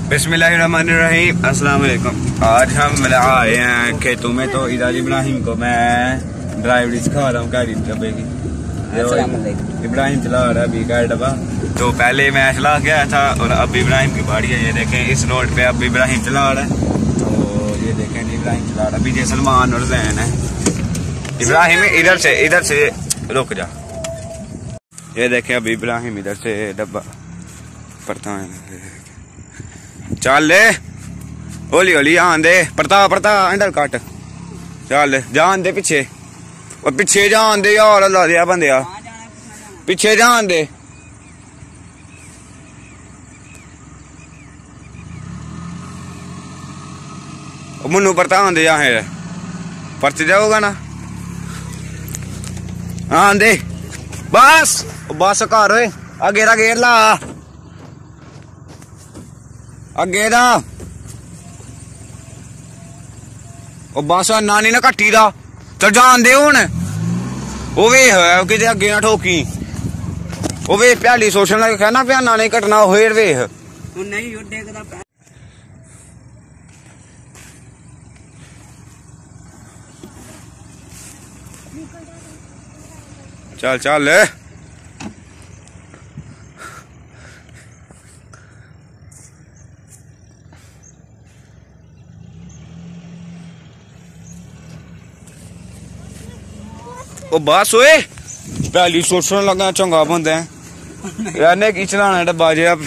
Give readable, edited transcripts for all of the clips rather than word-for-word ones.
बिस्मिल्लाहिर्रहमानिर्रहीम, अस्सलाम वालेकुम। आज हम आए हैं खेतों में, तो इधर इब्राहिम को मैं ड्राइवरी सिखा रहा हूँ गाड़ी डब्बे की। इब्राहिम चला रहा है अभी का डब्बा, तो पहले मैं चला गया था और अब इब्राहिम की बारी है। ये देखें इस रोड पे अब इब्राहिम चला रहा है, तो ये देखें इब्राहिम चला रहा है। पीछे सलमान और जैन है। इब्राहिम इधर से रुक जा। ये देखें अभी इब्राहिम इधर से डब्बा पड़ता है। चल ले होली होली आन दे, पड़ता अंडर कट चल जान दे पीछे, और पीछे जान दे यार, अल्लाह दिया बंदिया पीछे जान दे। मुन्नू पड़ता आन दे, यहाँ परच जाओगा ना आन दे। बस बस घर होए अगे दा गेर ला, अगे दा बस नानी ने कट्टी दा चल जान दे हुन। ओ वे कि अगे ना ठोकी, ओ वे भैली सोचन लग कहना भैना नहीं कटना होर वेख चल चल ओ बस ओए पहली सोचने लगा चंगा बंदा है यार की चलाना डब्बा जे अब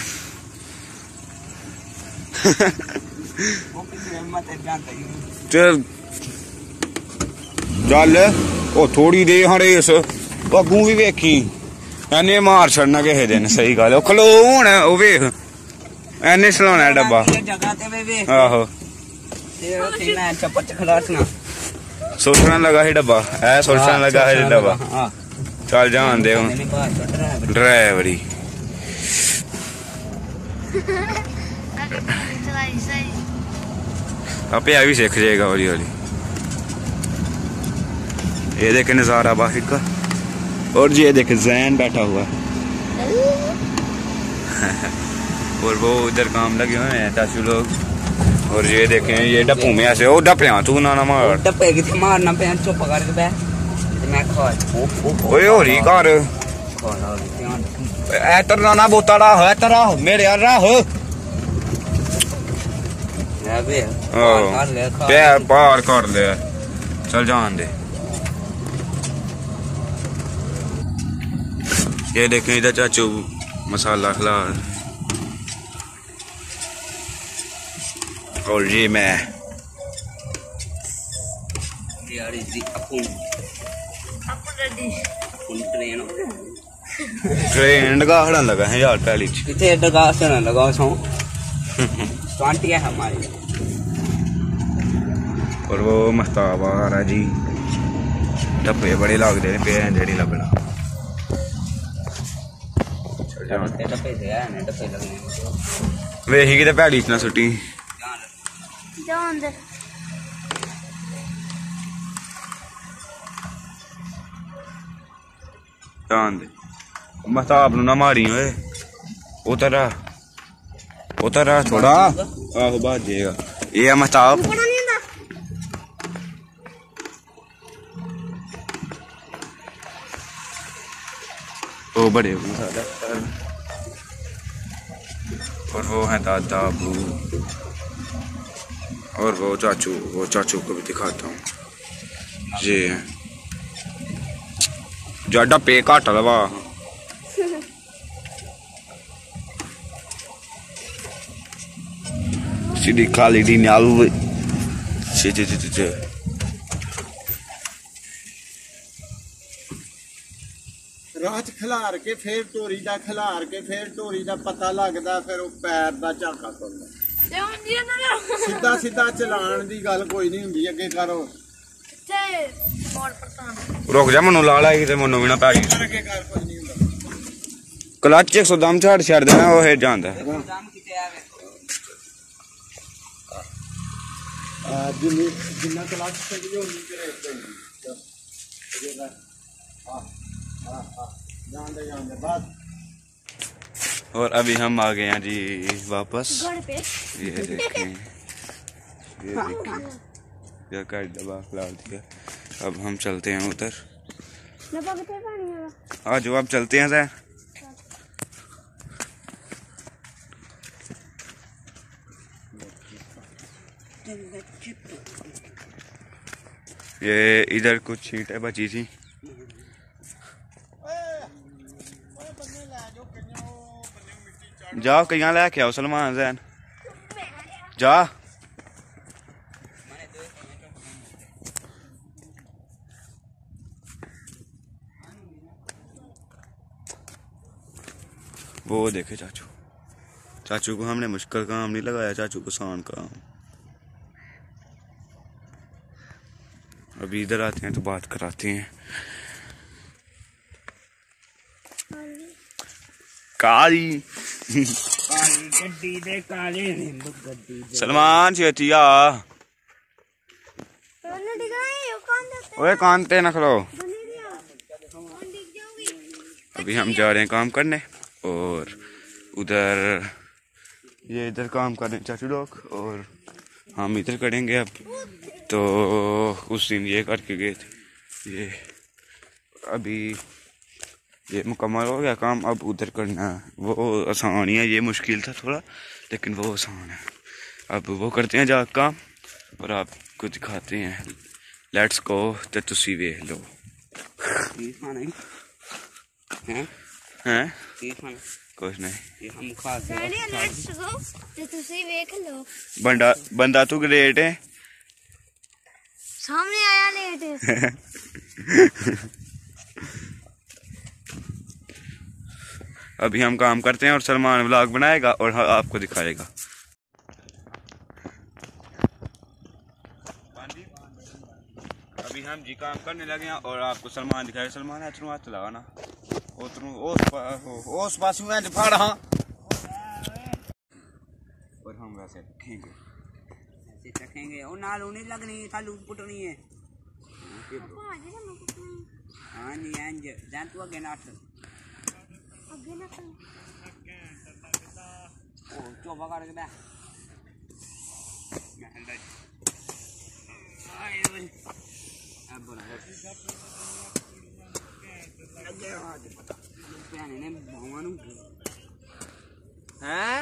चल ओ थोड़ी दे हाँ रेस अगू भी वेखी एने मार छड़ना किसे दिन। सही गल खलो हुन ओ वेख एने चलाना डब्बा आहो सोचना लगा है डब्बा है, सोचना लगा है डब्बा। चल जान दे ड्राइवरी आपे भी सीख जाएगा हौली हौली। ये देख नजारा बाहर का, और ये देख जैन बैठा हुआ और वो उधर काम लगे हुए हैं चाचू लोग। और ये देखें ये डप्पू में ऐसे ओ डप्पे तू ना मार डप्पे किथे मारना पे चुप करके बे मैं खा ओए होरी कर ए तरना ना बोताड़ा है तरा मेरे यार रह या बे पार कर ले चल जान दे। ये देखें इधर चाचू मसाला खिला, और ये मैं ट्रेन डगा लगा है यार पहली डगा से लगा है हमारी। और वो मस्ताब आ रहा जी, डब्बे बड़े लगते पे जेड़ी लगना वेही कि भैड़ी इतना सुटी जान दे महताब ना मारी ओए उतरा थोड़ा आहो बाज जाएगा ये महताब। वो बड़े और वो है दादा अबू, और वो चाचू को भी दिखाता हूँ। ये जाडा पे घट लवा सीधी खाली दी नाल रात खिलार के फिर ढोरी दा खिलार के फिर ढोरी दा पता लगदा, फिर वो पैर दा झाका खुलदा। सीधा चलान दी गल कोई नहीं हुंदी, अगे करो रुक जा मनु ला लाई ते मनु भी ना पैगी क्लच 100 दम छड़ देना वो है जांदा जिन्ना क्लच सही होनी जान दे बस और अभी हम आ गए हैं जी वापस। ये देखें, ये का डब्बा खिला दिया। अब हम चलते हैं उधर। आ जाओ, अब चलते हैं सर। ये इधर कुछ सीटें बची थी। जाओ कहीं लैके आओ सलमान जैन, जा। वो देखे चाचू, चाचू को हमने मुश्किल काम नहीं लगाया, चाचू को आसान काम। अभी इधर आते हैं तो बात कराते हैं। काली गड्डी दे, काले सलमान चेतिया ओए कांते न खलो। अभी हम जा रहे हैं काम करने और उधर ये इधर काम कर रहे हैं चाचू लोग और हम इधर करेंगे। अब तो उस दिन ये करके गए थे, ये अभी ये मुकम्मल हो गया काम। अब उधर करना है, वो आसान ही है, ये मुश्किल था थोड़ा लेकिन वो आसान है। अब वो करते हैं जा काम और आपको दिखाते हैं। Let's go. तो तुसी वेख लो हैं कुछ नहीं। बंदा बंदा तू लेट है, सामने आया लेट है। अभी हम काम करते हैं और सलमान व्लॉग बनाएगा और आपको दिखाएगा। अभी हम जी काम करने लगे हैं और आपको सलमान दिखाएगा। सलमान है चला ना ओस पासू है फाड़। हाँ, और हम वैसे रखेंगे, ऐसे रखेंगे और नाल नहीं लगनी, थालू पुटनी है। हां नहीं अंज जान तू आगे नाट ओ चोबा कर के बे आए भाई अब बना लगे हां पता प्याने ने भगवान हैं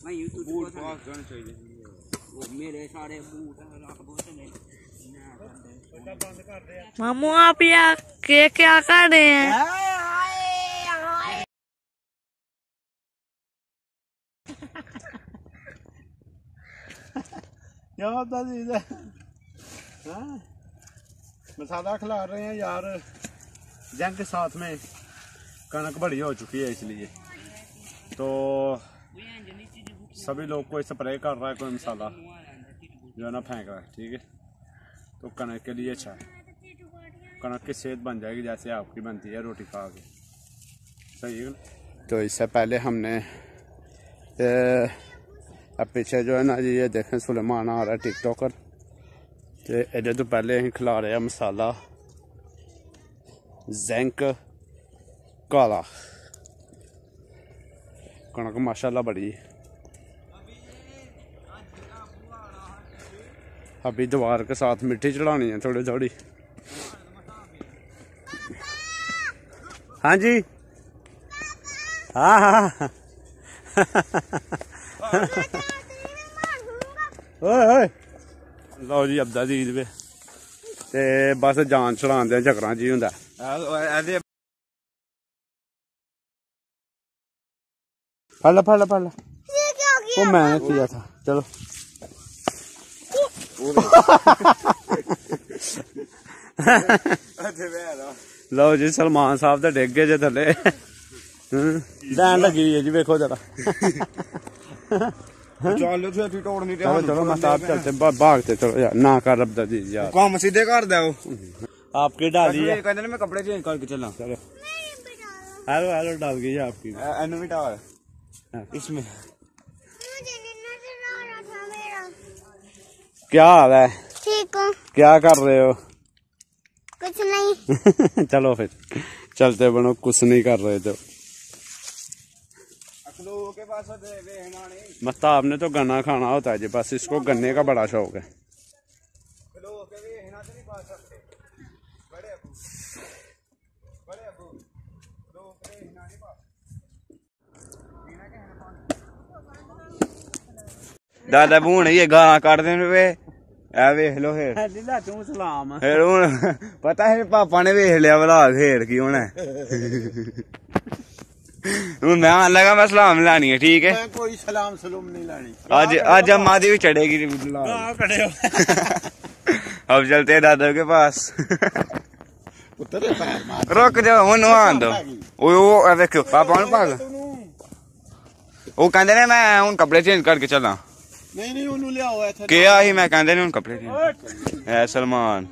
मैं यूट्यूब बूट पास करने चाहिए। वो मेरे सारे बूट रख बहुत ले मामू आप यहाँ क्या कर रहे हैं? मसाला खिला रहे हैं यार। जंग के साथ में कनक बड़ी हो चुकी है इसलिए तो सभी लोग कोई स्प्रे कर रहा है, कोई मसाला जो है ना फेंक रहा है। ठीक है, तो कनक के लिए अच्छा है। कनक की सेहत बन जाएगी जैसे आपकी बनती है रोटी खा के, सही है। तो इससे पहले हमने अब पीछे जो है ना जी ये देखें सुलेमान आ रहा है टिकटॉकर, तो इधर तो पहले ही खिला रहे हैं मसाला जिंक काला। कनक माशाल्लाह बड़ी। अभी दीवार के साथ मिट्टी चढ़ानी है थोड़ी थोड़ी। हाँ जी हाँ हाँ लो जी अब्दा जी ईद पे ते बस जान चढ़ान दे चक्कर जी होंदा। फड़ ला वो मैंने किया था। चलो लो जी सलमान साहब तो डिग गए जे थले लैन लगी है जी, वेखो जरा। चलो मसाब चलते भागते चलो यार, ना कर रब्दा जी यार काम सीधे कर दो। आपकी डाली है, कहते मैं कपड़े चेंज करके चला। चलो हेलो डाल गई है आपकी एनमी टावर इसमें। क्या हाल है? ठीक हो? क्या कर रहे हो? कुछ नहीं। चलो फिर चलते बनो, कुछ नहीं कर रहे थे। के पास देखना नहीं। महताब ने तो गन्ना खाना होता है जी, बस इसको गन्ने का बड़ा शौक है। दादा भून ये गाना काट देने वे ए वेख लो तू सलाम फिर हूं पता है पापा ने वेख लिया भला फिर की होना हूं मैं आन लगा मैं सलाम लानी है ठीक है कोई सलाम सलूम नहीं लानी आज अम्मा दी भी चढ़ेगी अब चलते हैं दादा के पास रुक जाओ हूं आन दो वो देखो पापा ने भाग वो कहते ने मैं हूं कपड़े चेंज करके चला नहीं उन्होंने लिया हुआ था क्या ही मैं कहते ने कपड़े चेंज है सलमान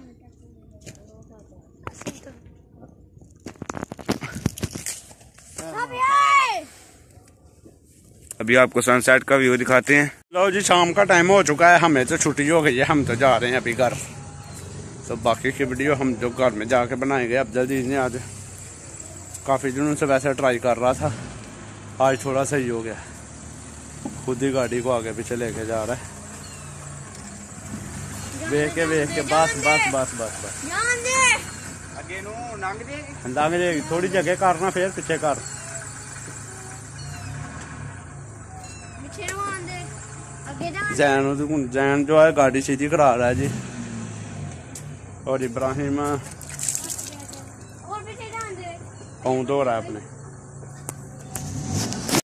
अभी आपको सनसेट का व्यू दिखाते हैं। लो जी शाम का टाइम हो चुका है, हमें तो छुट्टी हो गई है, हम तो जा रहे हैं अभी घर। तो बाकी की वीडियो हम जो घर में जाके बनाएंगे। अब जल्दी ने आज काफ़ी दिनों से वैसे ट्राई कर रहा था, आज थोड़ा सही हो गया, खुद ही गाड़ी को आगे पीछे लेके जा रहा है। देख के बस लंघ थोड़ी जगह करना फिर पीछे कर जैन जो है गाड़ी सीधी करा रहा है जी, और इब्राहिम पौंद हो रहा है अपने।